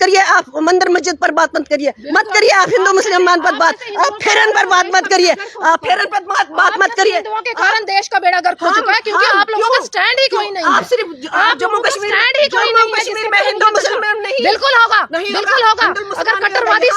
करिए, आप मंदिर मस्जिद पर बात मत करिए, आप हिंदू मुसलमान पर बात, आप फेरन पर बात मत करिए, आप फेरन पर बात मत करिए। हिंदुओं के कारण देश का बेड़ा गर्क हो चुका है, क्योंकि आप लोगों का स्टैंड ही कोई नहीं है। आप सिर्फ जम्मू कश्मीर में हिंदू मुसलमान नहीं, बिल्कुल होगा, बिल्कुल होगा। अगर कट्टरवादी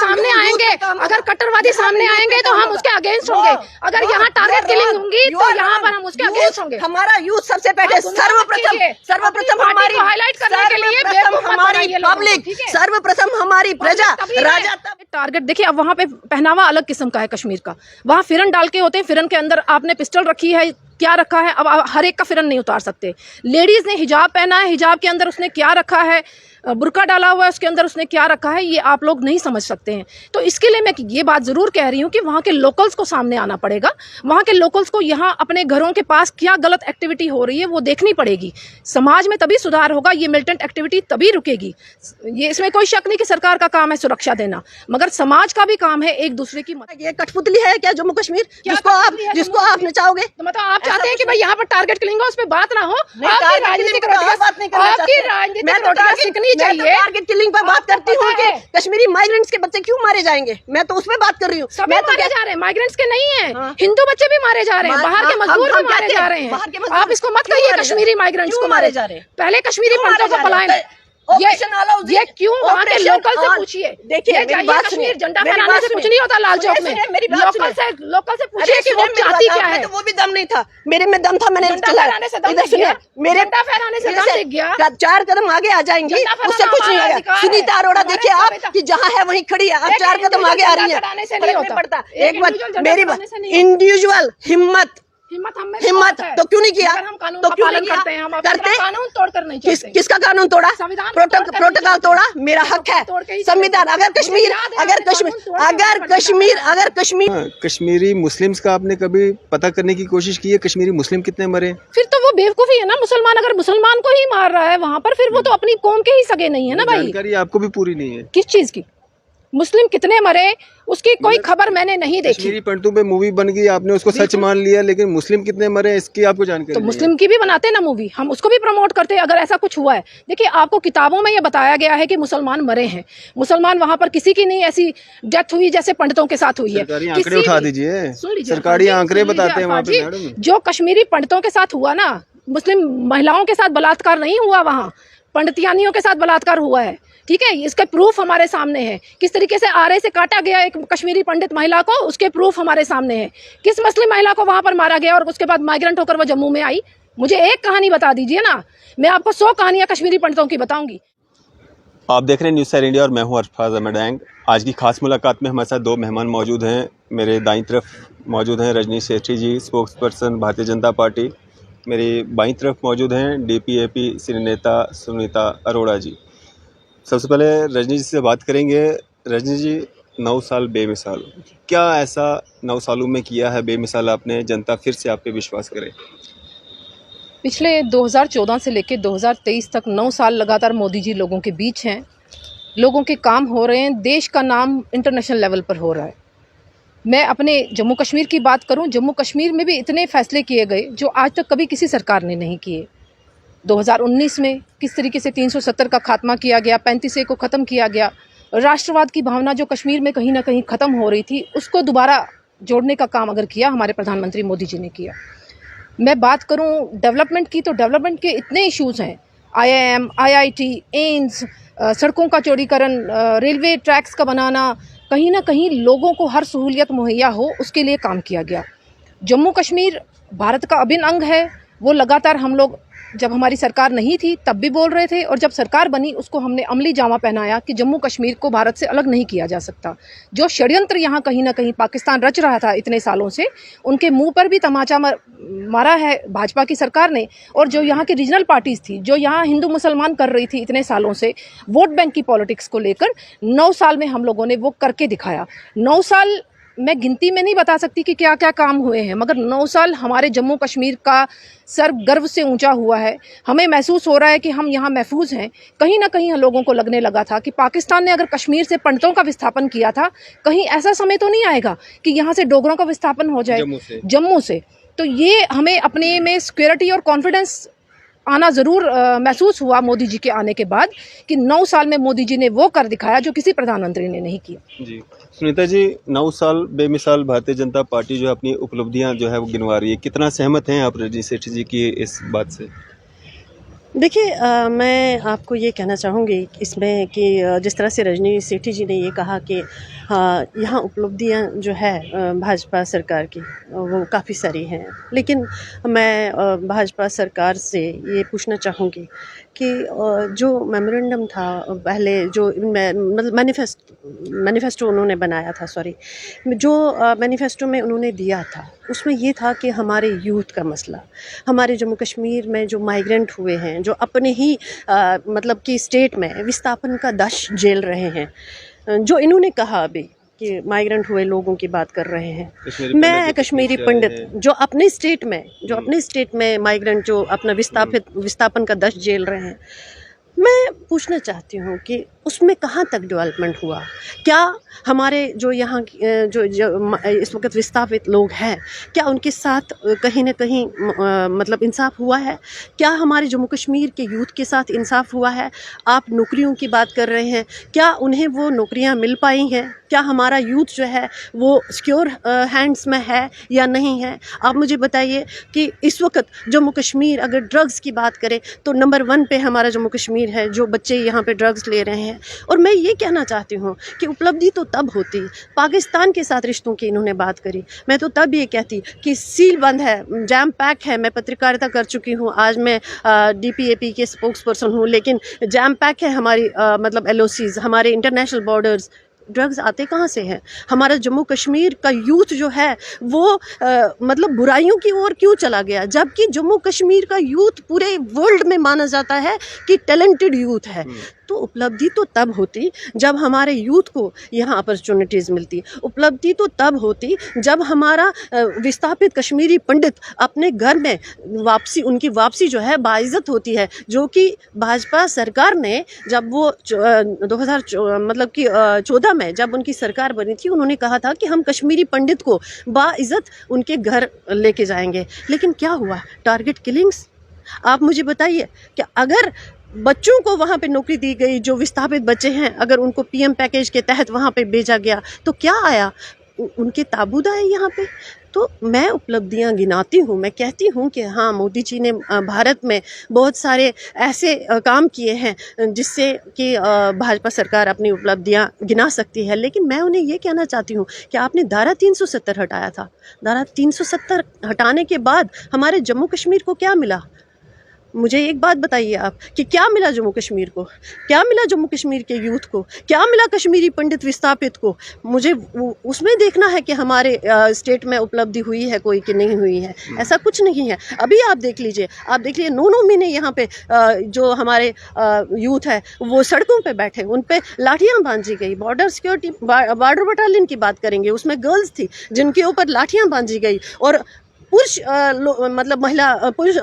सामने आएंगे तो हम उसके अगेंस्ट होंगे। अगर यहाँ टारगेट किलिंग होंगी तो यहाँ पर हम उसके अगेंस्ट होंगे। हमारा यूथ सबसे पहले सर्वप्रथम हमारी हाईलाइट करने के लिए हमारी पब्लिक, सर्वप्रथम हमारी प्रजा, राजा। टारगेट देखिए, अब वहाँ पे पहनावा अलग किस्म का है कश्मीर का। वहाँ फिरन डाल के होते हैं, फिरन के अंदर आपने पिस्टल रखी है, क्या रखा है, अब हर एक का फिरन नहीं उतार सकते। लेडीज ने हिजाब पहना है, हिजाब के अंदर उसने क्या रखा है, बुर्का डाला हुआ है, उसके अंदर उसने क्या रखा है, ये आप लोग नहीं समझ सकते हैं। तो इसके लिए मैं ये बात जरूर कह रही हूँ कि वहाँ के लोकल्स को सामने आना पड़ेगा। वहाँ के लोकल्स को यहाँ अपने घरों के पास क्या गलत एक्टिविटी हो रही है वो देखनी पड़ेगी। समाज में तभी सुधार होगा, ये मिलिटेंट एक्टिविटी तभी रुकेगी। ये इसमें कोई शक नहीं कि सरकार का काम है सुरक्षा देना, मगर समाज का भी काम है एक दूसरे की मदद। ये कठपुतली है क्या जम्मू कश्मीर, जिसको आप नचाओगे? तो मतलब आप चाहते हैं कि भाई यहाँ पर टारगेट किलिंग हो, उस पर बात ना हो? आपकी राजनीतिक रोटियां सीखनी चाहिए। टारगेट किलिंग पर बात करती हूँ कि कश्मीरी माइग्रेंट्स के बच्चे क्यों मारे जाएंगे, मैं तो उसमें बात कर रही हूँ। सभी मारे जा रहे हैं, माइग्रेंट्स के नहीं है, हिंदू बच्चे भी मारे जा रहे हैं, बाहर के मजदूर भी मारे जा रहे हैं। आप इसको मत कहिए कश्मीरी माइग्रेंट्स को मारे जा रहे हैं। पहले कश्मीरी पंडितों को पलायन, ये क्यों वहाँ के लोकल से पूछिए। देखिए कश्मीर झंडा फहराने से कुछ नहीं होता लाल चौक में। लोकल से पूछिए कि वो चाहती क्या है। तो वो भी दम नहीं था, मेरे में दम था, मैंने झंडा फहराने से दम दिख गया, झंडा फहराने से दम दिख गया। 4 कदम आगे आ जाएंगी, उससे कुछ नहीं होगा। सुनीता अरोड़ा देखिए आप कि जहाँ है वहीं खड़ी है, आप 4 कदम आगे आ रही है। एक बात मेरी इंडिविजुअल हिम्मत तो क्यों नहीं किया? तो क्यों नहीं करते हैं? हम कानून तोड़कर नहीं चलते। किसका कानून तोड़ा? प्रोटोकॉल तोड़ा, मेरा हक है। संविधान, अगर कश्मीरी मुस्लिम्स का आपने कभी पता करने की कोशिश की है? कश्मीरी मुस्लिम कितने मरे? फिर तो वो बेवकूफी है ना। मुसलमान अगर मुसलमान को ही मार रहा है वहाँ पर, फिर वो तो अपनी कौम के ही सगे नहीं है ना भाई। जानकारी आपको भी पूरी नहीं है किस चीज की? मुस्लिम कितने मरे उसकी कोई खबर मैंने नहीं देखी। कश्मीरी पंडितों पे मूवी बन गई, आपने उसको सच मान लिया, लेकिन मुस्लिम कितने मरे इसकी आपको जानकारी? तो मुस्लिम की भी बनाते ना मूवी, हम उसको भी प्रमोट करते हैं अगर ऐसा कुछ हुआ है। देखिए, आपको किताबों में ये बताया गया है कि मुसलमान मरे हैं। मुसलमान वहाँ पर किसी की नहीं ऐसी डेथ हुई जैसे पंडितों के साथ हुई है। आंकड़े उठा दीजिए, सरकारी आंकड़े बताते हैं वहाँ पे। जो कश्मीरी पंडितों के साथ हुआ ना, मुस्लिम महिलाओं के साथ बलात्कार नहीं हुआ, वहाँ पंडितियानियों के साथ बलात्कार हुआ है। ठीक है, इसके प्रूफ हमारे सामने है। किस तरीके से आरे से काटा गया एक कश्मीरी पंडित महिला को, उसके प्रूफ हमारे सामने है। किस मुस्लिम महिला को वहां पर मारा गया और उसके बाद माइग्रेंट होकर वो जम्मू में आई। मुझे एक कहानी बता दीजिए ना, मैं आपको 100 कहानियां कश्मीरी पंडितों की बताऊंगी। आप देख रहे हैं न्यूज़ सैर इंडिया और मैं हूं अरफाज अहमद एंग। आज की खास मुलाकात में हमारे साथ 2 मेहमान मौजूद हैं। मेरे दाईं तरफ मौजूद हैं रजनी सेठी जी, spokes person Bharatiya Janata party. मेरी बाईं तरफ मौजूद हैं DPAP सीनियर नेता सुनीता अरोड़ा जी। सबसे पहले रजनी जी से बात करेंगे। रजनी जी, 9 साल बेमिसाल, क्या ऐसा 9 सालों में किया है बेमिसाल आपने, जनता फिर से आप पे विश्वास करे? पिछले 2014 से लेकर 2023 तक 9 साल लगातार मोदी जी लोगों के बीच हैं। लोगों के काम हो रहे हैं, देश का नाम इंटरनेशनल लेवल पर हो रहा है। मैं अपने जम्मू कश्मीर की बात करूं, जम्मू कश्मीर में भी इतने फैसले किए गए जो आज तक कभी किसी सरकार ने नहीं किए। 2019 में किस तरीके से 370 का खात्मा किया गया, 35A को ख़त्म किया गया। राष्ट्रवाद की भावना जो कश्मीर में कहीं ना कहीं ख़त्म हो रही थी, उसको दोबारा जोड़ने का काम अगर किया हमारे प्रधानमंत्री मोदी जी ने किया। मैं बात करूं डेवलपमेंट की, तो डेवलपमेंट के इतने इश्यूज़ हैं। IIM, IIT, एम्स, सड़कों का चौड़ीकरण, रेलवे ट्रैक्स का बनाना, कहीं ना कहीं लोगों को हर सहूलियत मुहैया हो उसके लिए काम किया गया। जम्मू कश्मीर भारत का अभिन्न अंग है। वो लगातार हम लोग जब हमारी सरकार नहीं थी तब भी बोल रहे थे, और जब सरकार बनी उसको हमने अमली जामा पहनाया कि जम्मू कश्मीर को भारत से अलग नहीं किया जा सकता। जो षड्यंत्र यहाँ कहीं ना कहीं पाकिस्तान रच रहा था इतने सालों से, उनके मुंह पर भी तमाचा मारा है भाजपा की सरकार ने। और जो यहाँ की रीजनल पार्टीज़ थी, जो यहाँ हिंदू मुसलमान कर रही थी इतने सालों से, वोट बैंक की पॉलिटिक्स को लेकर 9 साल में हम लोगों ने वो करके दिखाया। 9 साल मैं गिनती में नहीं बता सकती कि क्या क्या काम हुए हैं, मगर 9 साल हमारे जम्मू कश्मीर का सर गर्व से ऊंचा हुआ है। हमें महसूस हो रहा है कि हम यहाँ महफूज हैं। कहीं ना कहीं लोगों को लगने लगा था कि पाकिस्तान ने अगर कश्मीर से पंडितों का विस्थापन किया था, कहीं ऐसा समय तो नहीं आएगा कि यहाँ से डोगरों का विस्थापन हो जाए जम्मू से। तो ये हमें अपने में सिक्योरिटी और कॉन्फिडेंस आना ज़रूर महसूस हुआ मोदी जी के आने के बाद कि 9 साल में मोदी जी ने वो कर दिखाया जो किसी प्रधानमंत्री ने नहीं किया। जी सुनीता जी, 9 साल बेमिसाल भारतीय जनता पार्टी जो है अपनी उपलब्धियां जो है वो गिनवा रही है, कितना सहमत हैं आप रजनी सेठी जी की इस बात से? देखिए, मैं आपको ये कहना चाहूँगी इसमें कि जिस तरह से रजनी सेठी जी ने ये कहा कि यहाँ उपलब्धियाँ जो है भाजपा सरकार की वो काफ़ी सारी हैं, लेकिन मैं भाजपा सरकार से ये पूछना चाहूँगी कि जो मेमोरेंडम था पहले, जो मतलब मैनिफेस्टो उन्होंने बनाया था, जो मैनिफेस्टो में उन्होंने दिया था, उसमें ये था कि हमारे यूथ का मसला, हमारे जम्मू कश्मीर में जो माइग्रेंट हुए हैं, जो अपने ही मतलब कि स्टेट में विस्थापन का दश झेल रहे हैं, जो इन्होंने कहा अभी कि माइग्रेंट हुए लोगों की बात कर रहे हैं। मैं कश्मीरी पंडित जो अपने स्टेट में माइग्रेंट जो अपना विस्थापन का दश झेल रहे हैं, मैं पूछना चाहती हूँ कि उसमें कहाँ तक डेवलपमेंट हुआ? क्या हमारे जो यहाँ जो इस वक्त विस्थापित लोग हैं, क्या उनके साथ कहीं ना कहीं मतलब इंसाफ हुआ है? क्या हमारे जम्मू कश्मीर के यूथ के साथ इंसाफ हुआ है? आप नौकरियों की बात कर रहे हैं, क्या उन्हें वो नौकरियाँ मिल पाई हैं? क्या हमारा यूथ जो है वो सिक्योर हैंड्स में है या नहीं है? आप मुझे बताइए कि इस वक्त जम्मू कश्मीर, अगर ड्रग्स की बात करें तो नंबर 1 पे हमारा जम्मू कश्मीर है, जो बच्चे यहाँ पे ड्रग्स ले रहे हैं। और मैं ये कहना चाहती हूँ कि उपलब्धि तो तब होती, पाकिस्तान के साथ रिश्तों की इन्होंने बात करी, मैं तो तब ये कहती कि सील बंद है, जैम पैक है। मैं पत्रकारिता कर चुकी हूँ, आज मैं DPAP के स्पोक्स पर्सन हूँ, लेकिन जैम पैक है हमारी मतलब LOCs, हमारे इंटरनेशनल बॉर्डर्स। ड्रग्स आते कहाँ से हैं? हमारा जम्मू कश्मीर का यूथ जो है वो मतलब बुराइयों की ओर क्यों चला गया, जबकि जम्मू कश्मीर का यूथ पूरे वर्ल्ड में माना जाता है कि टैलेंटेड यूथ है। तो उपलब्धि तो तब होती जब हमारे यूथ को यहाँ अपॉर्चुनिटीज़ मिलती, उपलब्धि तो तब होती जब हमारा विस्थापित कश्मीरी पंडित अपने घर में उनकी वापसी जो है बाइज़्ज़त होती है, जो कि भाजपा सरकार ने जब वो 2014 में जब उनकी सरकार बनी थी, उन्होंने कहा था कि हम कश्मीरी पंडित को बाइज़्ज़त उनके घर लेके जाएंगे। लेकिन क्या हुआ? Target killings. आप मुझे बताइए कि अगर बच्चों को वहाँ पे नौकरी दी गई, जो विस्थापित बच्चे हैं, अगर उनको PM पैकेज के तहत वहाँ पे भेजा गया तो क्या आया? उनके ताबूत आए यहाँ पे। तो मैं उपलब्धियाँ गिनाती हूँ, मैं कहती हूँ कि हाँ, मोदी जी ने भारत में बहुत सारे ऐसे काम किए हैं जिससे कि भाजपा सरकार अपनी उपलब्धियाँ गिना सकती है। लेकिन मैं उन्हें ये कहना चाहती हूँ कि आपने धारा 370 हटाया था, धारा 370 हटाने के बाद हमारे जम्मू कश्मीर को क्या मिला? मुझे एक बात बताइए आप कि क्या मिला जम्मू कश्मीर को? क्या मिला जम्मू कश्मीर के यूथ को? क्या मिला कश्मीरी पंडित विस्थापित को? मुझे उसमें देखना है कि हमारे स्टेट में उपलब्धि हुई है कोई कि नहीं हुई है। ऐसा कुछ नहीं है। अभी आप देख लीजिए 9 महीने यहाँ पे जो हमारे यूथ है वो सड़कों पे बैठे, उन पे लाठियाँ बांधी गई। बॉर्डर सिक्योरिटी बॉर्डर बटालियन की बात करेंगे, उसमें गर्ल्स थी जिनके ऊपर लाठियाँ बांधी गई, और पुरुष मतलब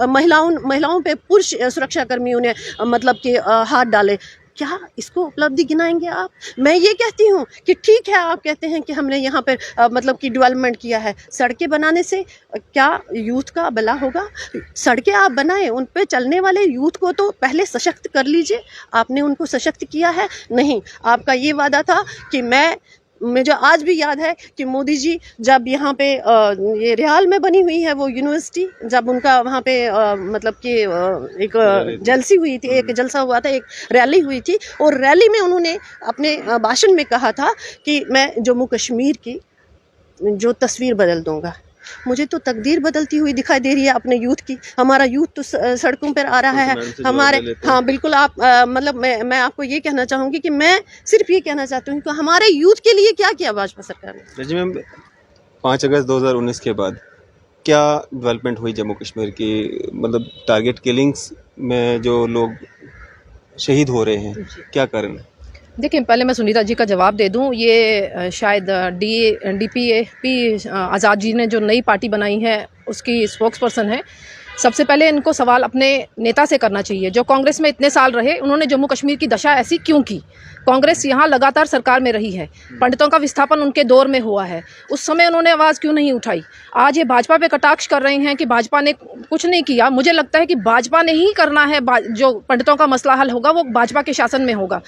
महिलाओं पे पुरुष सुरक्षाकर्मियों ने मतलब कि हाथ डाले। क्या इसको उपलब्धि गिनाएंगे आप? मैं ये कहती हूँ कि ठीक है, आप कहते हैं कि हमने यहाँ पे मतलब कि डेवलपमेंट किया है, सड़कें बनाने से क्या यूथ का भला होगा? सड़कें आप बनाएं, उन पे चलने वाले यूथ को तो पहले सशक्त कर लीजिए। आपने उनको सशक्त किया है? नहीं। आपका ये वादा था कि मुझे आज भी याद है कि मोदी जी जब यहाँ पे ये रियाल में बनी हुई है वो यूनिवर्सिटी, जब उनका वहाँ पे मतलब कि एक जलसी हुई थी, एक जलसा हुआ था, एक रैली हुई थी, और रैली में उन्होंने अपने भाषण में कहा था कि मैं जम्मू कश्मीर की जो तस्वीर बदल दूंगा। मुझे तो तकदीर बदलती हुई दिखाई दे रही है अपने यूथ की। हमारा यूथ तो सड़कों पर आ रहा है हमारे। हाँ बिल्कुल, आप मतलब मैं आपको ये कहना चाहूँगी कि मैं सिर्फ ये कहना चाहती हूँ कि हमारे यूथ के लिए क्या किया भाजपा सरकार ने। रजनी मैम, 5 अगस्त 2019 के बाद क्या डेवलपमेंट हुई जम्मू कश्मीर की? मतलब टारगेट किलिंग्स में जो लोग शहीद हो रहे हैं, क्या कारण है? देखिए, पहले मैं सुनीता जी का जवाब दे दूं। ये शायद DPAP आज़ाद जी ने जो नई पार्टी बनाई है उसकी स्पोक्स पर्सन है। सबसे पहले इनको सवाल अपने नेता से करना चाहिए। जो कांग्रेस में इतने साल रहे, उन्होंने जम्मू कश्मीर की दशा ऐसी क्यों की? कांग्रेस यहाँ लगातार सरकार में रही है, पंडितों का विस्थापन उनके दौर में हुआ है, उस समय उन्होंने आवाज़ क्यों नहीं उठाई? आज ये भाजपा पे कटाक्ष कर रहे हैं कि भाजपा ने कुछ नहीं किया। मुझे लगता है कि भाजपा ने ही करना है, जो पंडितों का मसला हल होगा वो भाजपा के शासन में होगा।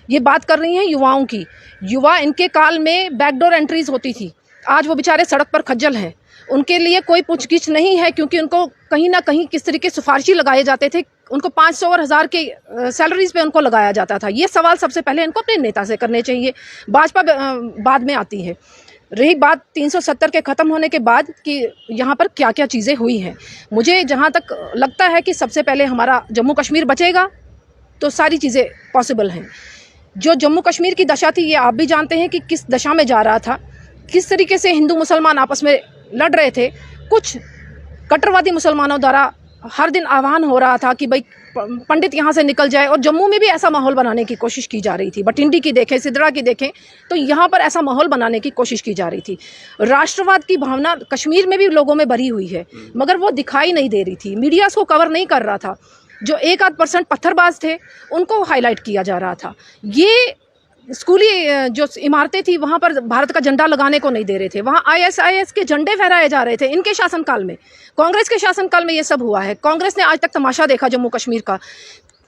ये बात कर रही हैं युवाओं की। युवा इनके काल में बैकडोर एंट्रीज होती थी, आज वो बेचारे सड़क पर खज्जल हैं। उनके लिए कोई पूछगिछ नहीं है, क्योंकि उनको कहीं ना कहीं किस तरीके सिफारिशी लगाए जाते थे, उनको 500 और 1000 के सैलरीज पे उनको लगाया जाता था। ये सवाल सबसे पहले इनको अपने नेता से करने चाहिए, भाजपा बाद में आती है। रही बात 370 के ख़त्म होने के बाद कि यहाँ पर क्या क्या चीज़ें हुई हैं, मुझे जहाँ तक लगता है कि सबसे पहले हमारा जम्मू कश्मीर बचेगा तो सारी चीज़ें पॉसिबल हैं। जो जम्मू कश्मीर की दशा थी, ये आप भी जानते हैं कि किस दशा में जा रहा था, किस तरीके से हिंदू मुसलमान आपस में लड़ रहे थे। कुछ कट्टरवादी मुसलमानों द्वारा हर दिन आह्वान हो रहा था कि भाई पंडित यहाँ से निकल जाए, और जम्मू में भी ऐसा माहौल बनाने की कोशिश की जा रही थी। बठिंडी की देखें, सिद्रा की देखें, तो यहाँ पर ऐसा माहौल बनाने की कोशिश की जा रही थी। राष्ट्रवाद की भावना कश्मीर में भी लोगों में भरी हुई है, मगर वो दिखाई नहीं दे रही थी, मीडिया उसको कवर नहीं कर रहा था। जो 1-8% पत्थरबाज थे उनको हाईलाइट किया जा रहा था। ये स्कूली जो इमारतें थी वहाँ पर भारत का झंडा लगाने को नहीं दे रहे थे, वहाँ ISIS के झंडे फहराए जा रहे थे। इनके शासनकाल में, कांग्रेस के शासनकाल में ये सब हुआ है। कांग्रेस ने आज तक तमाशा देखा जम्मू कश्मीर का।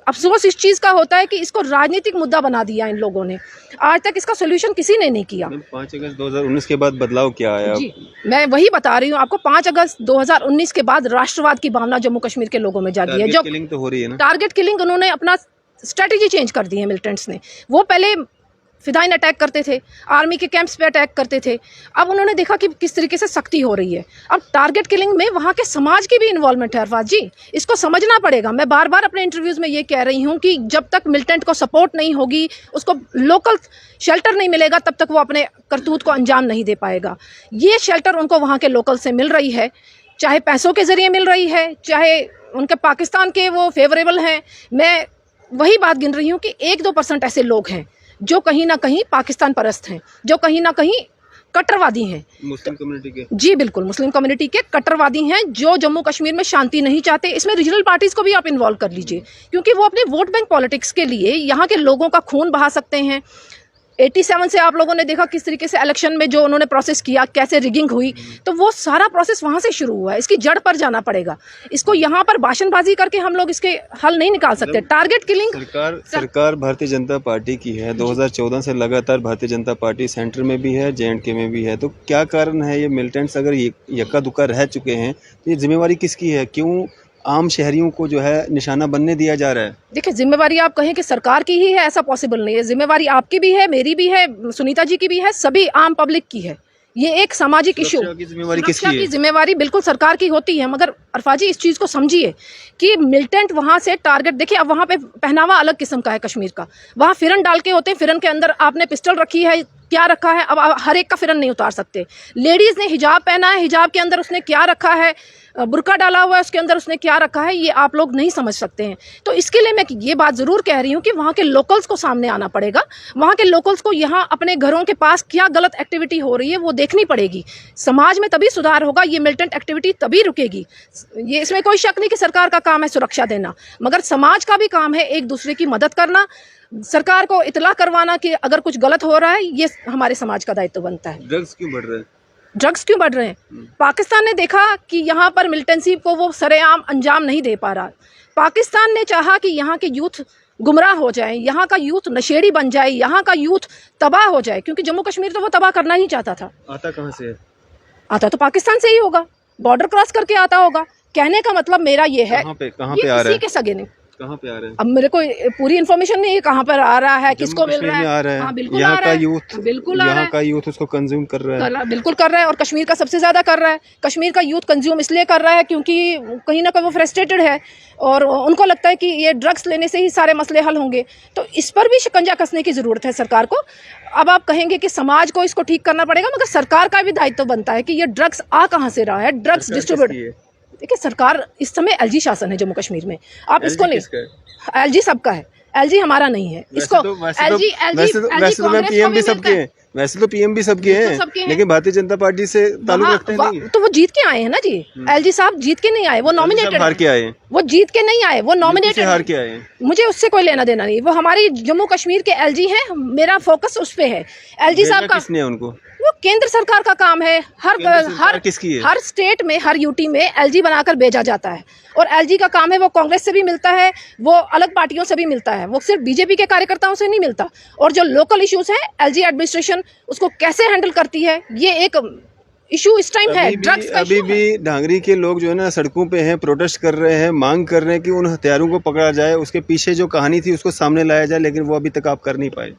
अफसोस इस चीज़ का होता है कि इसको राजनीतिक मुद्दा बना दिया इन लोगों ने। आज तक इसका सोल्यूशन किसी ने नहीं किया। 5 अगस्त 2019 के बाद बदलाव क्या आया? जी, मैं वही बता रही हूँ आपको। 5 अगस्त 2019 के बाद राष्ट्रवाद की भावना जम्मू कश्मीर के लोगों में जागी है। जो किलिंग तो हो रही है ना, टारगेट किलिंग, उन्होंने अपना स्ट्रेटेजी चेंज कर दी है मिलिटेंट्स ने। वो पहले फिदाइन अटैक करते थे, आर्मी के कैंप्स पे अटैक करते थे, अब उन्होंने देखा कि किस तरीके से सख्ती हो रही है। अब टारगेट किलिंग में वहाँ के समाज की भी इन्वॉल्वमेंट है। अरफात जी, इसको समझना पड़ेगा। मैं बार बार अपने इंटरव्यूज़ में ये कह रही हूँ कि जब तक मिलिटेंट को सपोर्ट नहीं होगी, उसको लोकल शेल्टर नहीं मिलेगा, तब तक वो अपने करतूत को अंजाम नहीं दे पाएगा। ये शेल्टर उनको वहाँ के लोकल से मिल रही है, चाहे पैसों के ज़रिए मिल रही है, चाहे उनके पाकिस्तान के वो फेवरेबल हैं। मैं वही बात गिन रही हूँ कि 1-2% ऐसे लोग हैं जो कहीं ना कहीं पाकिस्तान परस्त हैं, जो कहीं ना कहीं कट्टरवादी हैं, मुस्लिम कम्युनिटी के। जी बिल्कुल, मुस्लिम कम्युनिटी के कट्टरवादी हैं, जो जम्मू कश्मीर में शांति नहीं चाहते। इसमें रीजनल पार्टीज को भी आप इन्वॉल्व कर लीजिए, क्योंकि वो अपने वोट बैंक पॉलिटिक्स के लिए यहाँ के लोगों का खून बहा सकते हैं। 87 से आप लोगों ने देखा किस तरीके से इलेक्शन में जो उन्होंने प्रोसेस किया, कैसे रिगिंग हुई, तो वो सारा प्रोसेस वहाँ से शुरू हुआ है। इसकी जड़ पर जाना पड़ेगा। इसको यहाँ पर भाषणबाजी करके हम लोग इसके हल नहीं निकाल सकते। टारगेट किलिंग सरकार भारतीय जनता पार्टी की है। 2014 से लगातार भारतीय जनता पार्टी सेंटर में भी है, JNK में भी है। तो क्या कारण है, ये मिलिटेंट्स अगर यक्का दुक्का रह चुके हैं तो ये जिम्मेवारी किसकी है? क्यों आम शहरियों को जो है निशाना बनने दिया जा रहा है? देखिए, जिम्मेवारी आप कहें कि सरकार की ही है, ऐसा पॉसिबल नहीं है। जिम्मेवारी आपकी भी है, मेरी भी है, सुनीता जी की भी है, सभी आम पब्लिक की है। ये एक सामाजिक इशू। जिम्मेवारी किसकी है? जिम्मेवारी बिल्कुल सरकार की होती है, मगर अरफाजी इस चीज़ को समझिए कि मिलिटेंट वहाँ से टारगेट, देखिए अब वहाँ पे पहनावा अलग किस्म का है कश्मीर का। वहाँ फिरन डाल के होते हैं, फिरन के अंदर आपने पिस्टल रखी है, क्या रखा है, अब हर एक का फिरन नहीं उतार सकते। लेडीज़ ने हिजाब पहना है, हिजाब के अंदर उसने क्या रखा है, बुर्का डाला हुआ है, उसके अंदर उसने क्या रखा है, ये आप लोग नहीं समझ सकते हैं। तो इसके लिए मैं ये बात ज़रूर कह रही हूँ कि वहाँ के लोकल्स को सामने आना पड़ेगा। वहाँ के लोकल्स को यहाँ अपने घरों के पास क्या गलत एक्टिविटी हो रही है वो देखनी पड़ेगी। समाज में तभी सुधार होगा, ये मिलिटेंट एक्टिविटी तभी रुकेगी। ये इसमें कोई शक नहीं कि सरकार का काम है सुरक्षा देना, मगर समाज का भी काम है एक दूसरे की मदद करना, सरकार को इतला करवाना कि अगर कुछ गलत हो रहा है। ये हमारे समाज का दायित्व बनता है। ड्रग्स क्यों बढ़ रहे हैं? ड्रग्स क्यों बढ़ रहे हैं? पाकिस्तान ने देखा कि यहाँ पर मिलिटेंसी को वो सरेआम अंजाम नहीं दे पा रहा। पाकिस्तान ने चाहा कि यहाँ के यूथ गुमराह हो जाए, यहाँ का यूथ नशेड़ी बन जाए, यहाँ का यूथ तबाह हो जाए, क्योंकि जम्मू कश्मीर तो वो तबाह करना ही चाहता था। आता कहाँ से है? आता तो पाकिस्तान से ही होगा, बॉर्डर क्रॉस करके आता होगा। कहने का मतलब मेरा ये है, कहाँ पे आ रहा है? के सगे नहीं, कहाँ पे आ रहे हैं? अब मेरे को पूरी इन्फॉर्मेशन नहीं है कहाँ पर आ रहा है, किसको मिल रहा है। हाँ, बिल्कुल यहाँ का यूथ, बिल्कुल यहाँ का यूथ उसको कंज्यूम कर रहा है, बिल्कुल कर रहा है, और कश्मीर का सबसे ज्यादा कर रहा है। कश्मीर का यूथ कंज्यूम इसलिए कर रहा है क्योंकि कहीं ना कहीं वो फ्रस्ट्रेटेड है और उनको लगता है कि ये ड्रग्स लेने से ही सारे मसले हल होंगे। तो इस पर भी शिकंजा कसने की जरूरत है सरकार को। अब आप कहेंगे कि समाज को इसको ठीक करना पड़ेगा, मगर सरकार का भी दायित्व बनता है कि ये ड्रग्स आ कहाँ से रहा है, ड्रग्स डिस्ट्रीब्यूट। देखिए, सरकार इस समय LG शासन है जम्मू कश्मीर में। आप इसको नहीं, LG सबका है, एलजी हमारा नहीं है। इसको एलजी पीएम भी सबके हैं, वैसे तो पीएम भी सबके हैं, लेकिन भारतीय जनता पार्टी से ताल्लुक रखते नहीं। तो वो जीत के आए हैं ना जी, एलजी साहब जीत के नहीं आए, वो नॉमिनेटेड हार के आए हैं, वो जीत के नहीं आए, वो नॉमिनेटेड हार के आए हैं। मुझे उससे कोई लेना देना नहीं, वो हमारी जम्मू कश्मीर के एलजी हैं, मेरा फोकस उस पे है। एलजी साहब का किसने उनको, वो केंद्र सरकार का काम है। किसकी है? हर स्टेट में, हर यूटी में एलजी बनाकर भेजा जाता है, और एलजी का काम है, वो कांग्रेस से भी मिलता है, वो अलग पार्टियों से भी मिलता है, वो सिर्फ बीजेपी के कार्यकर्ताओं से नहीं मिलता। और जो लोकल इश्यूज हैं, एलजी एडमिनिस्ट्रेशन उसको कैसे हैंडल करती है, ये एक इशू इस टाइम है। ड्रग्स का अभी भी डांगरी के लोग जो है ना सड़कों पे हैं, प्रोटेस्ट कर रहे हैं, मांग कर रहे हैं कि उन हत्यारों को पकड़ा जाए, उसके पीछे जो कहानी थी उसको सामने लाया जाए, लेकिन वो अभी तक आप कर नहीं पाए।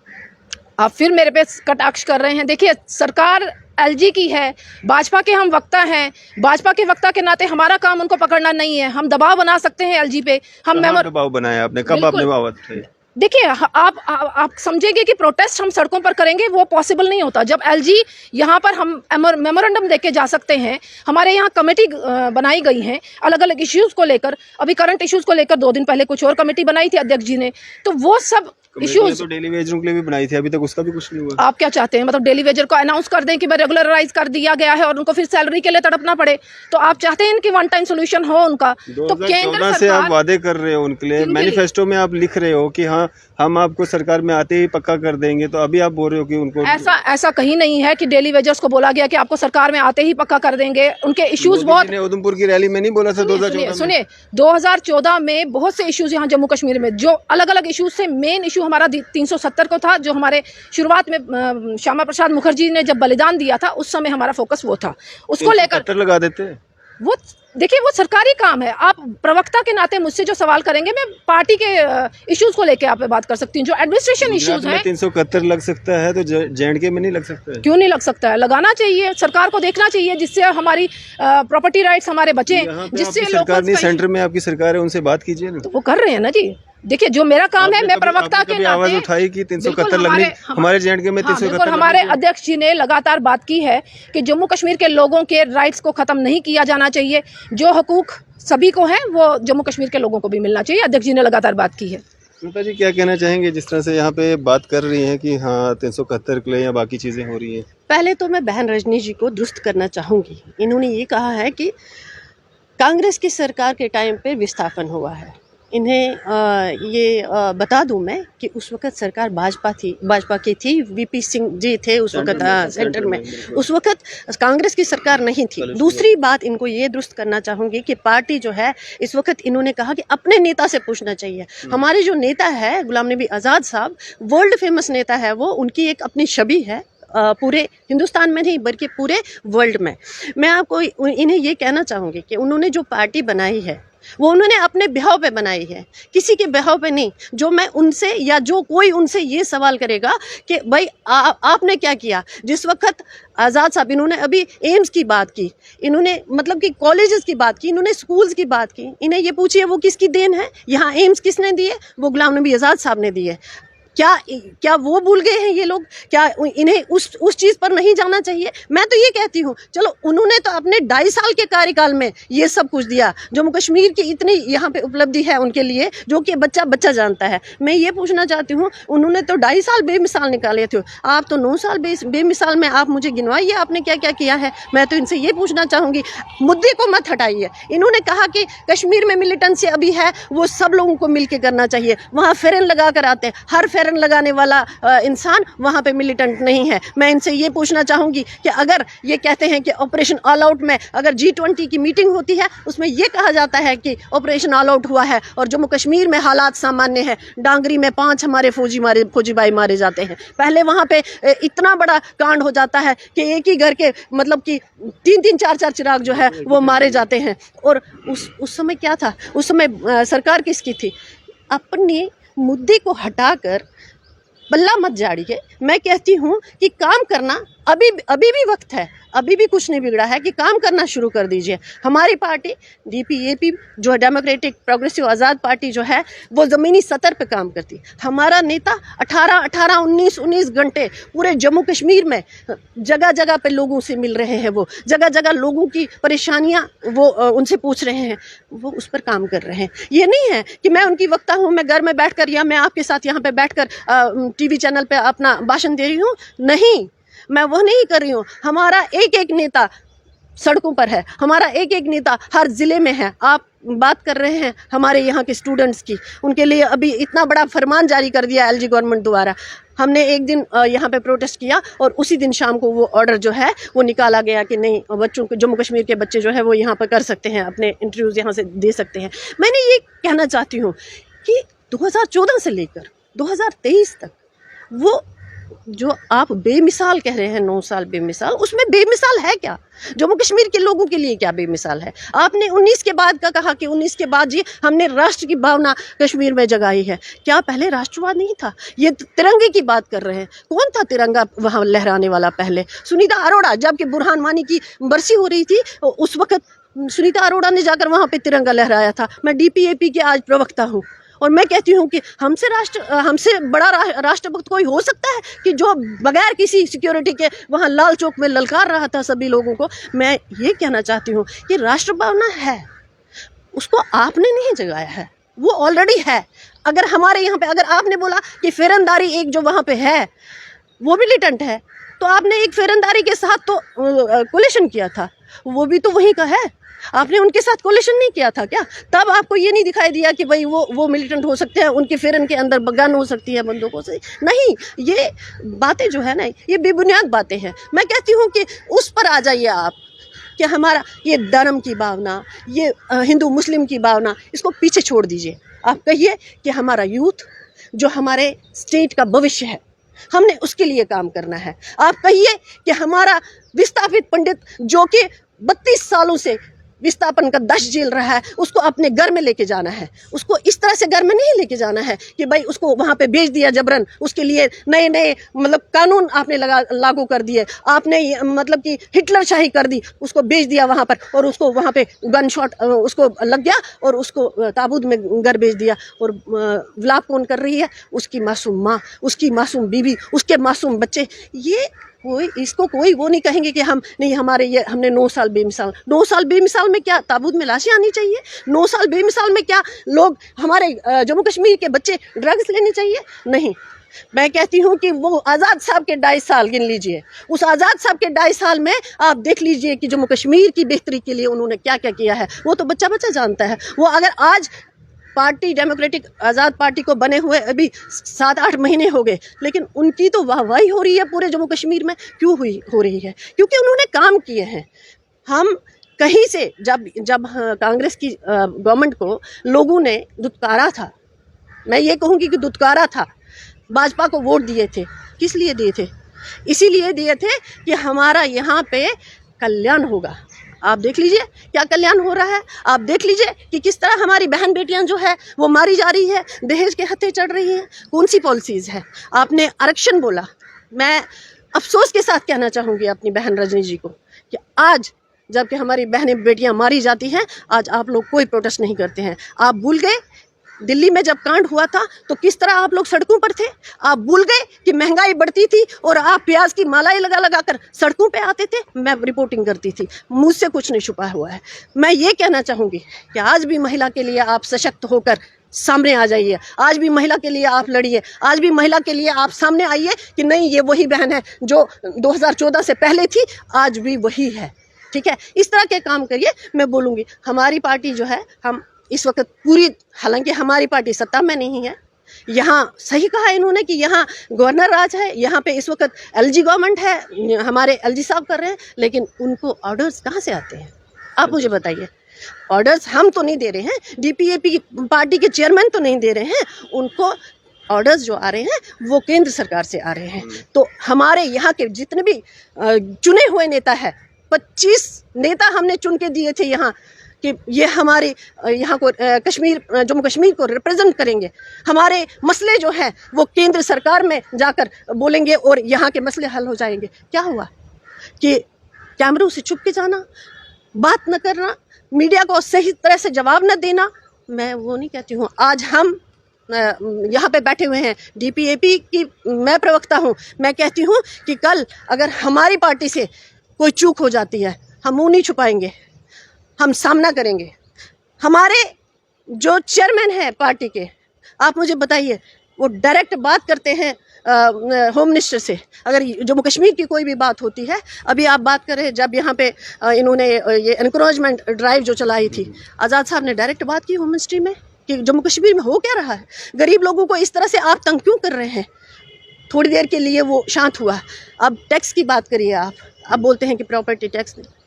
आप फिर मेरे पे कटाक्ष कर रहे हैं। देखिए, सरकार एलजी की है, भाजपा के हम वक्ता हैं, भाजपा के वक्ता के नाते हमारा काम उनको पकड़ना नहीं है। हम दबाव बना सकते हैं एलजी पे। हम दबाव बनाया आपने, कब आपने बात की? देखिए, आप समझेंगे कि प्रोटेस्ट हम सड़कों पर करेंगे, वो पॉसिबल नहीं होता। जब एलजी यहाँ पर हम मेमोरेंडम देके जा सकते हैं, हमारे यहाँ कमेटी बनाई गई है अलग अलग इश्यूज को लेकर। अभी करंट इश्यूज को लेकर 2 दिन पहले कुछ और कमेटी बनाई थी अध्यक्ष जी ने, तो वो सब इश्यूज तो डेली वेजरों के लिए भी बनाई थी, अभी तक उसका भी कुछ नहीं हुआ। आप क्या चाहते हैं, मतलब डेली वेजर को अनाउंस कर दें कि भाई रेगुलराइज कर दिया गया है और उनको फिर सैलरी के लिए तड़पना पड़े? तो आप चाहते हैं कि वन टाइम सोल्यूशन हो उनका? तो केंद्र से आप वादे कर रहे हो उनके लिए, मैनिफेस्टो में आप लिख रहे हो कि हाँ हम आपको सरकार में आते ही पक्का कर देंगे, तो अभी आप बोल रहे हो कि उनको ऐसा कहीं नहीं है कि डेली वेजर्स को बोला गया कि आपको सरकार में आते ही पक्का कर देंगे। उनके इश्यूज बहुत, उधमपुर की रैली में नहीं बोला था 2014? सुनिए, 2014 में बहुत से इश्यूज यहाँ जम्मू कश्मीर में जो अलग अलग इश्यूज से, मेन इशू हमारा 370 को था, जो हमारे शुरुआत में श्यामा प्रसाद मुखर्जी ने जब बलिदान दिया था, उस समय हमारा फोकस वो था। उसको लेकर लगा देते वो, देखिए, वो सरकारी काम है। आप प्रवक्ता के नाते मुझसे जो सवाल करेंगे, मैं पार्टी के इश्यूज को लेकर आप पे बात कर सकती हूँ। जो एडमिनिस्ट्रेशन इश्यूज हैं, 371 लग सकता है, तो जेएंडके में नहीं लग सकता है? क्यों नहीं लग सकता है? लगाना चाहिए, सरकार को देखना चाहिए, जिससे हमारी प्रॉपर्टी राइट्स हमारे बचे, जिससे सरकार नहीं, सेंटर में आपकी सरकार है, उनसे बात कीजिए ना। तो वो कर रहे हैं ना जी। देखिए, जो मेरा काम है, मैं प्रवक्ता के नाते आवाज उठाई कि 371 लगनी हमारे जेएंडके में। 371 हमारे अध्यक्ष जी ने लगातार बात की है कि जम्मू कश्मीर के लोगों के राइट्स को खत्म नहीं किया जाना चाहिए। जो हकूक सभी को है, वो जम्मू कश्मीर के लोगों को भी मिलना चाहिए। अध्यक्ष जी ने लगातार बात की है। सुनीता जी, क्या कहना चाहेंगे जिस तरह से यहाँ पे बात कर रही हैं कि हाँ 371 के लिए या बाकी चीजें हो रही हैं? पहले तो मैं बहन रजनी जी को दुरुस्त करना चाहूँगी। इन्होंने ये कहा है कि कांग्रेस की सरकार के टाइम पे विस्थापन हुआ है। इन्हें ये बता दूं मैं कि उस वक़्त सरकार भाजपा की थी, वीपी सिंह जी थे उस वक़्त सेंटर में, उस वक़्त कांग्रेस की सरकार नहीं थी। दूसरी बात इनको ये दुरुस्त करना चाहूँगी कि पार्टी जो है इस वक्त, इन्होंने कहा कि अपने नेता से पूछना चाहिए। हमारे जो नेता है गुलाम नबी आज़ाद साहब, वर्ल्ड फेमस नेता है वो, उनकी एक अपनी छवि है पूरे हिंदुस्तान में नहीं बल्कि पूरे वर्ल्ड में। मैं आपको इन्हें ये कहना चाहूँगी कि उन्होंने जो पार्टी बनाई है वो उन्होंने अपने बिहाव पे बनाई है, किसी के बिहाव पे नहीं। जो मैं उनसे या जो कोई उनसे ये सवाल करेगा कि भाई आपने क्या किया, जिस वक्त आज़ाद साहब, इन्होंने अभी एम्स की बात की, इन्होंने मतलब कि कॉलेजेस की बात की, इन्होंने स्कूल्स की बात की, इन्हें ये पूछिए वो किसकी देन है? यहाँ एम्स किसने दिए? वो गुलाम नबी आज़ाद साहब ने दिए। क्या वो भूल गए हैं ये लोग? क्या इन्हें उस चीज़ पर नहीं जाना चाहिए? मैं तो ये कहती हूँ, चलो उन्होंने तो अपने 2.5 साल के कार्यकाल में ये सब कुछ दिया। जम्मू कश्मीर की इतनी यहाँ पे उपलब्धि है उनके लिए, जो कि बच्चा जानता है। मैं ये पूछना चाहती हूँ, उन्होंने तो 2.5 साल बेमिसाल निकाले थे, आप तो 9 साल बेमिसाल में। आप मुझे गिनवाइए आपने क्या क्या किया है। मैं तो इनसे ये पूछना चाहूँगी, मुद्दे को मत हटाइए। इन्होंने कहा कि कश्मीर में मिलिटेंसी अभी है, वो सब लोगों को मिल के करना चाहिए। वहाँ फेरन लगा कर आते हैं, हर फेरन लगाने वाला इंसान वहाँ पे मिलिटेंट नहीं है। मैं इनसे ये पूछना चाहूँगी कि अगर ये कहते हैं कि ऑपरेशन ऑल आउट में अगर G20 की मीटिंग होती है, उसमें ये कहा जाता है कि ऑपरेशन ऑल आउट हुआ है और जम्मू कश्मीर में हालात सामान्य है, डांगरी में 5 हमारे फौजी भाई मारे जाते हैं। पहले वहाँ पे इतना बड़ा कांड हो जाता है कि एक ही घर के मतलब कि 3-3 4-4 चिराग जो है वो मारे जाते हैं। और उस समय क्या था? उस समय सरकार किसकी थी? अपने मुद्दे को हटाकर बल्ला मत झाड़िए। मैं कहती हूँ कि काम करना अभी भी वक्त है, अभी भी कुछ नहीं बिगड़ा है कि काम करना शुरू कर दीजिए। हमारी पार्टी DPAP जो है डेमोक्रेटिक प्रोग्रेसिव आज़ाद पार्टी जो है वो ज़मीनी सतह पे काम करती है। हमारा नेता 19 घंटे पूरे जम्मू कश्मीर में जगह जगह पे लोगों से मिल रहे हैं, वो जगह जगह लोगों की परेशानियां वो उनसे पूछ रहे हैं, वो उस पर काम कर रहे हैं। ये नहीं है कि मैं उनकी वक्ता हूँ, मैं घर में बैठकर या मैं आपके साथ यहाँ पे बैठकर TV चैनल पे अपना भाषण दे रही हूँ, नहीं, मैं वो नहीं कर रही हूँ। हमारा एक एक नेता सड़कों पर है, हमारा एक एक नेता हर ज़िले में है। आप बात कर रहे हैं हमारे यहाँ के स्टूडेंट्स की, उनके लिए अभी इतना बड़ा फरमान जारी कर दिया LG गवर्नमेंट द्वारा। हमने एक दिन यहाँ पे प्रोटेस्ट किया और उसी दिन शाम को वो ऑर्डर जो है वो निकाला गया कि नहीं, बच्चों को, जम्मू कश्मीर के बच्चे जो है वो यहाँ पर कर सकते हैं, अपने इंटरव्यूज़ यहाँ से दे सकते हैं। मैंने ये कहना चाहती हूँ कि 2014 से लेकर 2023 तक वो जो आप बेमिसाल कह रहे हैं 9 साल बेमिसाल, उसमें बेमिसाल है क्या? जम्मू कश्मीर के लोगों के लिए क्या बेमिसाल है? आपने 19 के बाद का कहा कि 19 के बाद जी हमने राष्ट्र की भावना कश्मीर में जगाई है। क्या पहले राष्ट्रवाद नहीं था? ये तिरंगे की बात कर रहे हैं। कौन था तिरंगा वहाँ लहराने वाला पहले? सुनीता अरोड़ा, जबकि बुरहान वानी की बरसी हो रही थी उस वक्त सुनीता अरोड़ा ने जाकर वहाँ पे तिरंगा लहराया था। मैं DPAP के आज प्रवक्ता हूँ और मैं कहती हूँ कि हमसे बड़ा राष्ट्रभक्त कोई हो सकता है कि जो बगैर किसी सिक्योरिटी के वहाँ लाल चौक में ललकार रहा था सभी लोगों को। मैं ये कहना चाहती हूँ कि राष्ट्र भावना है, उसको आपने नहीं जगाया है, वो ऑलरेडी है। अगर हमारे यहाँ पे अगर आपने बोला कि फेरंदारी एक जो वहाँ पे है वो मिलिटेंट है, तो आपने एक फेरंदारी के साथ तो कोलिशन किया था, वो भी तो वहीं का है। आपने उनके साथ कोलिशन नहीं किया था क्या? तब आपको ये नहीं दिखाई दिया कि भाई वो मिलिटेंट हो सकते हैं, उनके फेरन के अंदर गन हो सकती है, बंदूकों से नहीं। ये बातें जो है ना, ये बेबुनियाद बातें हैं। मैं कहती हूँ कि उस पर आ जाइए आप कि हमारा ये धर्म की भावना, ये हिंदू मुस्लिम की भावना, इसको पीछे छोड़ दीजिए। आप कहिए कि हमारा यूथ जो हमारे स्टेट का भविष्य है, हमने उसके लिए काम करना है। आप कहिए कि हमारा विस्थापित पंडित जो कि 32 सालों से विस्थापन का दश झेल रहा है, उसको अपने घर में लेके जाना है। उसको इस तरह से घर में नहीं लेके जाना है कि भाई उसको वहाँ पे भेज दिया जबरन, उसके लिए नए नए मतलब कानून आपने लागू कर दिए, आपने मतलब कि हिटलर शाही कर दी, उसको भेज दिया वहाँ पर और उसको वहाँ पे गन शॉट उसको लग गया और उसको ताबूत में घर भेज दिया। और विलाप कौन कर रही है? उसकी मासूम माँ, उसकी मासूम बीवी, उसके मासूम बच्चे। ये इसको कोई वो नहीं कहेंगे कि हम नहीं, हमारे ये हमने 9 साल बेमिसाल। 9 साल बेमिसाल में क्या ताबूत में लाशें आनी चाहिए? 9 साल बेमिसाल में क्या लोग हमारे जम्मू कश्मीर के बच्चे ड्रग्स लेने चाहिए? नहीं। मैं कहती हूँ कि वो आज़ाद साहब के 2.5 साल गिन लीजिए, उस आज़ाद साहब के 2.5 साल में आप देख लीजिए कि जम्मू कश्मीर की बेहतरी के लिए उन्होंने क्या क्या किया है। वो तो बच्चा बच्चा जानता है। वो अगर आज पार्टी डेमोक्रेटिक आज़ाद पार्टी को बने हुए अभी 7-8 महीने हो गए, लेकिन उनकी तो वाहवाही हो रही है पूरे जम्मू कश्मीर में। क्यों हो रही है? क्योंकि उन्होंने काम किए हैं। हम कहीं से जब कांग्रेस की गवर्नमेंट को लोगों ने दुत्कारा था, मैं ये कहूँगी कि दुत्कारा था, भाजपा को वोट दिए थे। किस लिए दिए थे? इसीलिए दिए थे कि हमारा यहाँ पे कल्याण होगा। आप देख लीजिए क्या कल्याण हो रहा है। आप देख लीजिए कि किस तरह हमारी बहन बेटियां जो है वो मारी जा रही है, दहेज के हत्थे चढ़ रही हैं। कौन सी पॉलिसीज़ है? आपने आरक्षण बोला। मैं अफसोस के साथ कहना चाहूँगी अपनी बहन रजनी जी को कि आज जबकि हमारी बहनें बेटियां मारी जाती हैं, आज आप लोग कोई प्रोटेस्ट नहीं करते हैं। आप भूल गए दिल्ली में जब कांड हुआ था तो किस तरह आप लोग सड़कों पर थे। आप भूल गए कि महंगाई बढ़ती थी और आप प्याज की मालाएं लगा लगा कर सड़कों पे आते थे। मैं रिपोर्टिंग करती थी, मुझसे कुछ नहीं छुपा हुआ है। मैं ये कहना चाहूँगी कि आज भी महिला के लिए आप सशक्त होकर सामने आ जाइए। आज भी महिला के लिए आप लड़िए। आज भी महिला के लिए आप सामने आइए कि नहीं, ये वही बहन है जो 2014 से पहले थी, आज भी वही है। ठीक है, इस तरह के काम करिए। मैं बोलूँगी हमारी पार्टी जो है, हम इस वक्त पूरी, हालांकि हमारी पार्टी सत्ता में नहीं है, यहाँ सही कहा इन्होंने कि यहाँ गवर्नर राज है, यहाँ पे इस वक्त LG गवर्नमेंट है, हमारे LG साहब कर रहे हैं, लेकिन उनको ऑर्डर्स कहाँ से आते हैं? आप मुझे बताइए। ऑर्डर्स हम तो नहीं दे रहे हैं, DPAP पार्टी के चेयरमैन तो नहीं दे रहे हैं, उनको ऑर्डर्स जो आ रहे हैं वो केंद्र सरकार से आ रहे हैं। तो हमारे यहाँ के जितने भी चुने हुए नेता है, 25 नेता हमने चुन के दिए थे यहाँ कि ये हमारे यहाँ को जम्मू कश्मीर को रिप्रेजेंट करेंगे। हमारे मसले जो हैं वो केंद्र सरकार में जाकर बोलेंगे और यहाँ के मसले हल हो जाएंगे। क्या हुआ? कि कैमरों से छुप के जाना, बात न करना, मीडिया को सही तरह से जवाब न देना, मैं वो नहीं कहती हूँ। आज हम यहाँ पे बैठे हुए हैं, DPAP की मैं प्रवक्ता हूँ, मैं कहती हूँ कि कल अगर हमारी पार्टी से कोई चूक हो जाती है, हम मुँह नहीं छुपाएंगे, हम सामना करेंगे। हमारे जो चेयरमैन हैं पार्टी के, आप मुझे बताइए, वो डायरेक्ट बात करते हैं होम मिनिस्टर से। अगर जम्मू कश्मीर की कोई भी बात होती है, अभी आप बात कर रहे हैं जब यहाँ पे इन्होंने ये एनकरेजमेंट ड्राइव जो चलाई थी, आज़ाद साहब ने डायरेक्ट बात की होम मिनिस्ट्री में कि जम्मू कश्मीर में हो क्या रहा है, गरीब लोगों को इस तरह से आप तंग क्यों कर रहे हैं। थोड़ी देर के लिए वो शांत हुआ। अब टैक्स की बात करिए आप बोलते हैं कि प्रॉपर्टी टैक्स नहीं।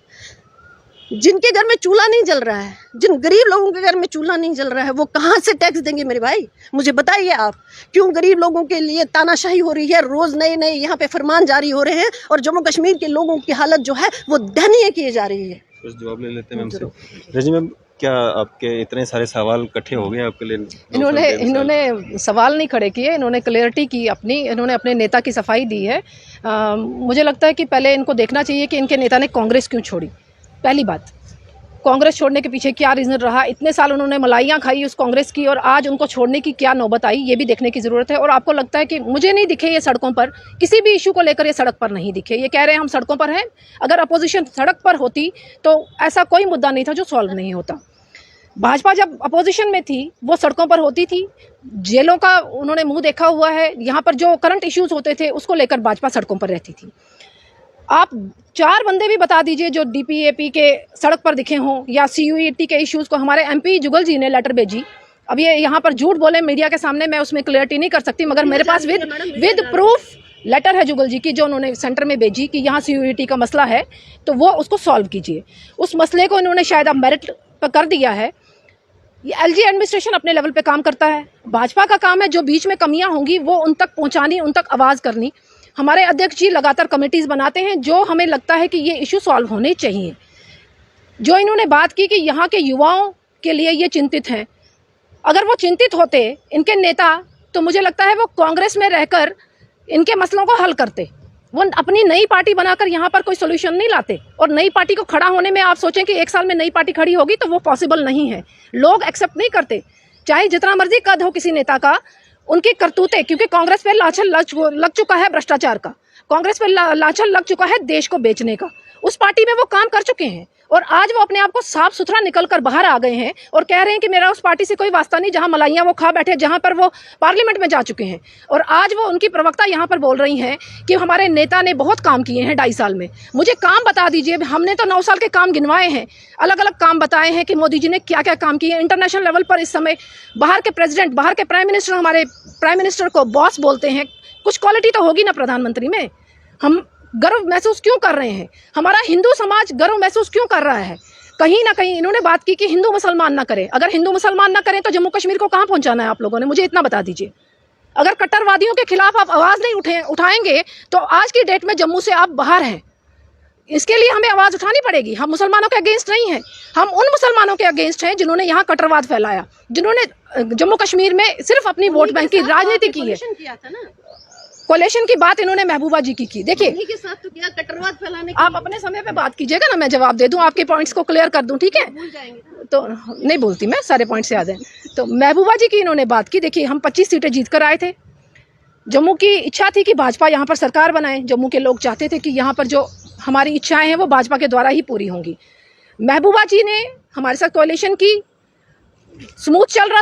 जिनके घर में चूल्हा नहीं जल रहा है, जिन गरीब लोगों के घर में चूल्हा नहीं जल रहा है, वो कहाँ से टैक्स देंगे मेरे भाई? मुझे बताइए आप, क्यों गरीब लोगों के लिए तानाशाही हो रही है? रोज़ नए नए यहाँ पे फरमान जारी हो रहे हैं और जम्मू कश्मीर के लोगों की हालत जो है वो दयनीय की जा रही है। कुछ जवाब ले लेते हैं मैम से। रजनी मैम, क्या आपके इतने सारे सवाल इकट्ठे हो गए आपके लिए? इन्होंने सवाल नहीं खड़े किए, इन्होंने क्लियरिटी की अपनी, इन्होंने अपने नेता की सफाई दी है। मुझे लगता है कि पहले इनको देखना चाहिए कि इनके नेता ने कांग्रेस क्यों छोड़ी। पहली बात, कांग्रेस छोड़ने के पीछे क्या रीज़न रहा? इतने साल उन्होंने मलाइयाँ खाई उस कांग्रेस की, और आज उनको छोड़ने की क्या नौबत आई, ये भी देखने की ज़रूरत है। और आपको लगता है कि मुझे नहीं दिखे ये सड़कों पर, किसी भी इशू को लेकर ये सड़क पर नहीं दिखे। ये कह रहे हैं हम सड़कों पर हैं। अगर अपोजिशन सड़क पर होती तो ऐसा कोई मुद्दा नहीं था जो सॉल्व नहीं होता। भाजपा जब अपोजिशन में थी वो सड़कों पर होती थी, जेलों का उन्होंने मुंह देखा हुआ है। यहाँ पर जो करंट इश्यूज होते थे उसको लेकर भाजपा सड़कों पर रहती थी। आप 4 बंदे भी बता दीजिए जो DPAP के सड़क पर दिखे हों, या CUET के इश्यूज़ को हमारे MP जुगल जी ने लेटर भेजी। अब ये यहाँ पर झूठ बोले मीडिया के सामने, मैं उसमें क्लियरिटी नहीं कर सकती, मगर मेरे पास विद प्रूफ लेटर है जुगल जी की, जो उन्होंने सेंटर में भेजी कि यहाँ CUET का मसला है तो वो उसको सॉल्व कीजिए। उस मसले को इन्होंने शायद अब मेरिट पर कर दिया है। ये LG एडमिनिस्ट्रेशन अपने लेवल पे काम करता है, भाजपा का काम है जो बीच में कमियां होंगी वो उन तक पहुंचानी, उन तक आवाज़ करनी। हमारे अध्यक्ष जी लगातार कमेटीज़ बनाते हैं जो हमें लगता है कि ये इशू सॉल्व होने चाहिए। जो इन्होंने बात की कि यहाँ के युवाओं के लिए ये चिंतित हैं, अगर वो चिंतित होते इनके नेता, तो मुझे लगता है वो कांग्रेस में रहकर इनके मसलों को हल करते। वो अपनी नई पार्टी बनाकर यहाँ पर कोई सोल्यूशन नहीं लाते। और नई पार्टी को खड़ा होने में आप सोचें कि 1 साल में नई पार्टी खड़ी होगी, तो वो पॉसिबल नहीं है। लोग एक्सेप्ट नहीं करते, चाहे जितना मर्जी कद हो किसी नेता का। उनकी करतूतें, क्योंकि कांग्रेस पे लाछन लग चुका है भ्रष्टाचार का, कांग्रेस पे लाछन लग चुका है देश को बेचने का। उस पार्टी में वो काम कर चुके हैं और आज वो अपने आप को साफ सुथरा निकल कर बाहर आ गए हैं और कह रहे हैं कि मेरा उस पार्टी से कोई वास्ता नहीं जहां मलाइयां वो खा बैठे, जहां पर वो पार्लियामेंट में जा चुके हैं। और आज वो उनकी प्रवक्ता यहां पर बोल रही हैं कि हमारे नेता ने बहुत काम किए हैं 2.5 साल में। मुझे काम बता दीजिए, हमने तो 9 साल के काम गिनवाए हैं, अलग अलग काम बताए हैं कि मोदी जी ने क्या क्या काम किए। इंटरनेशनल लेवल पर इस समय बाहर के प्रेसिडेंट, बाहर के प्राइम मिनिस्टर हमारे प्राइम मिनिस्टर को बॉस बोलते हैं। कुछ क्वालिटी तो होगी ना प्रधानमंत्री में। हम गर्व महसूस क्यों कर रहे हैं? हमारा हिंदू समाज गर्व महसूस क्यों कर रहा है? कहीं ना कहीं इन्होंने बात की कि हिंदू मुसलमान ना करें। अगर हिंदू मुसलमान ना करें तो जम्मू कश्मीर को कहां पहुंचाना है आप लोगों ने? मुझे इतना बता दीजिए। अगर कट्टरवादियों के खिलाफ आप आवाज नहीं उठाएंगे तो आज की डेट में जम्मू से आप बाहर हैं। इसके लिए हमें आवाज उठानी पड़ेगी। हम मुसलमानों के अगेंस्ट नहीं हैं, हम उन मुसलमानों के अगेंस्ट हैं जिन्होंने यहाँ कट्टरवाद फैलाया, जिन्होंने जम्मू कश्मीर में सिर्फ अपनी वोट बैंक की राजनीति की है। कोलेशन की बात इन्होंने महबूबा जी की देखिए, के साथ तो क्या कट्टरवाद फैलाने आप अपने समय पे बात कीजिएगा ना, मैं जवाब दे दूं, आपके पॉइंट्स को क्लियर कर दूं, ठीक है? भूल जाएंगे तो नहीं बोलती मैं, सारे पॉइंट्स याद हैं। तो महबूबा जी की इन्होंने बात की। देखिए, हम 25 सीटें जीत कर आए थे। जम्मू की इच्छा थी कि भाजपा यहाँ पर सरकार बनाए। जम्मू के लोग चाहते थे कि यहाँ पर जो हमारी इच्छाएं हैं वो भाजपा के द्वारा ही पूरी होंगी। महबूबा जी ने हमारे साथ कोalition की, स्मूथ चल रहा था।